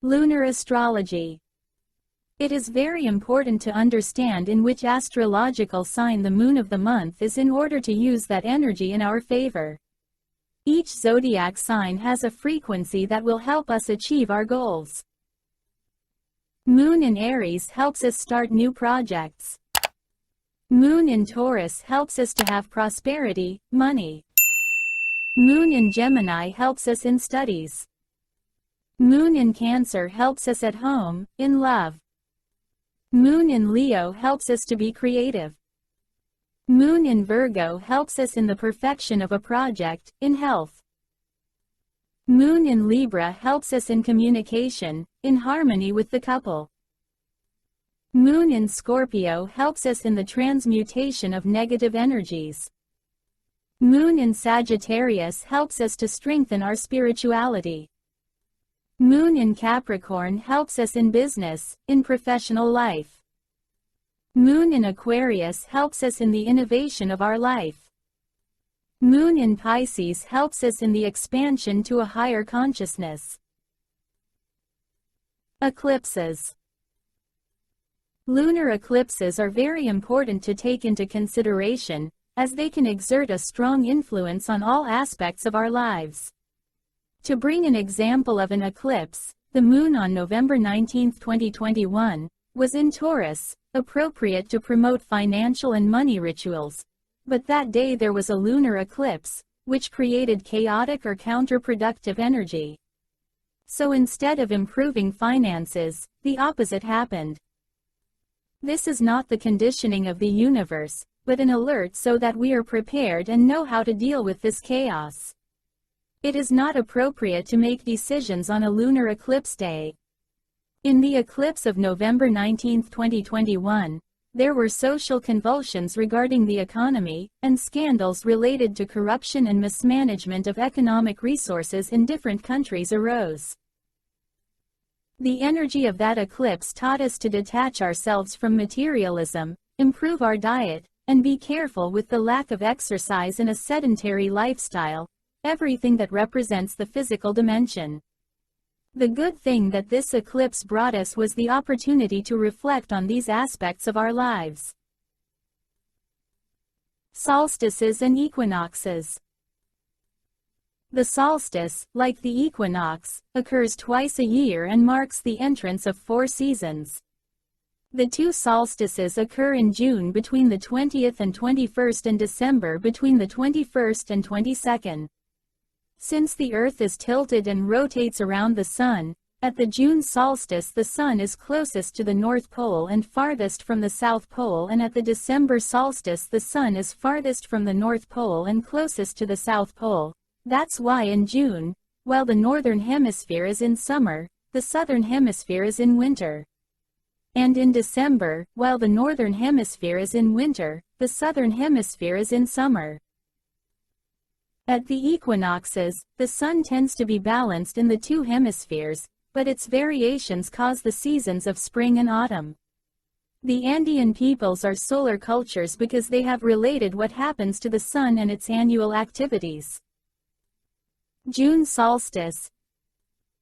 Lunar Astrology. It is very important to understand in which astrological sign the moon of the month is in order to use that energy in our favor. Each zodiac sign has a frequency that will help us achieve our goals. Moon in Aries helps us start new projects. Moon in Taurus helps us to have prosperity, money. Moon in Gemini helps us in studies. Moon in Cancer helps us at home, in love. Moon in Leo helps us to be creative. Moon in Virgo helps us in the perfection of a project, in health. Moon in Libra helps us in communication, in harmony with the couple. Moon in Scorpio helps us in the transmutation of negative energies. Moon in Sagittarius helps us to strengthen our spirituality. Moon in Capricorn helps us in business, in professional life. Moon in Aquarius helps us in the innovation of our life. Moon in Pisces helps us in the expansion to a higher consciousness. Eclipses. Lunar eclipses are very important to take into consideration, as they can exert a strong influence on all aspects of our lives. To bring an example of an eclipse, the moon on November 19, 2021, was in Taurus, appropriate to promote financial and money rituals. But that day there was a lunar eclipse, which created chaotic or counterproductive energy. So instead of improving finances, the opposite happened. This is not the conditioning of the universe, but an alert so that we are prepared and know how to deal with this chaos. It is not appropriate to make decisions on a lunar eclipse day. In the eclipse of November 19, 2021, there were social convulsions regarding the economy, and scandals related to corruption and mismanagement of economic resources in different countries arose. The energy of that eclipse taught us to detach ourselves from materialism, improve our diet, and be careful with the lack of exercise in a sedentary lifestyle, everything that represents the physical dimension. The good thing that this eclipse brought us was the opportunity to reflect on these aspects of our lives. Solstices and equinoxes. The solstice, like the equinox, occurs twice a year and marks the entrance of 4 seasons. The 2 solstices occur in June between the 20th and 21st and December between the 21st and 22nd. Since the Earth is tilted and rotates around the Sun, at the June solstice the Sun is closest to the North Pole and farthest from the South Pole, and at the December solstice the Sun is farthest from the North Pole and closest to the South Pole. That's why in June, while the Northern Hemisphere is in summer, the Southern Hemisphere is in winter. And in December, while the Northern Hemisphere is in winter, the Southern Hemisphere is in summer. At the equinoxes, the Sun tends to be balanced in the 2 hemispheres, but its variations cause the seasons of spring and autumn. The Andean peoples are solar cultures because they have related what happens to the Sun and its annual activities. June solstice.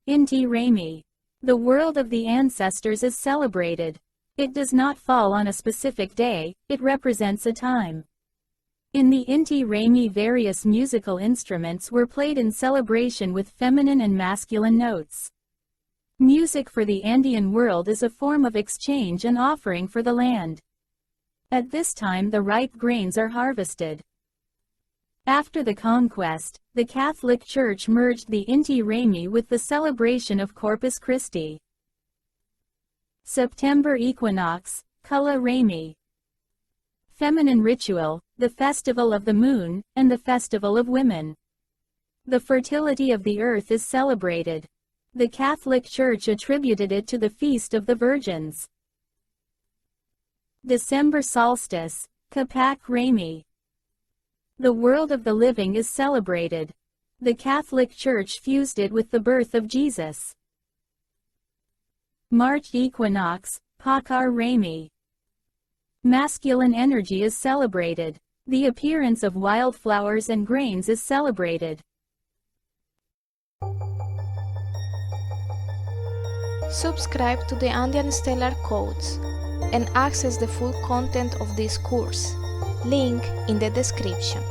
Inti Raymi. The world of the ancestors is celebrated. It does not fall on a specific day, it represents a time. In the Inti Raymi various musical instruments were played in celebration with feminine and masculine notes. Music for the Andean world is a form of exchange and offering for the land. At this time the ripe grains are harvested. After the conquest, the Catholic Church merged the Inti Raymi with the celebration of Corpus Christi. September equinox, Kula Raymi. Feminine ritual, the festival of the moon, and the festival of women. The fertility of the earth is celebrated. The Catholic Church attributed it to the Feast of the Virgins. December solstice, Kapak Raymi. The world of the living is celebrated. The Catholic Church fused it with the birth of Jesus. March equinox, Pakar Raymi. Masculine energy is celebrated. The appearance of wildflowers and grains is celebrated. 。 . 「Subscribe to the Andean Stellar Codes and access the full content of this course. Link in the description.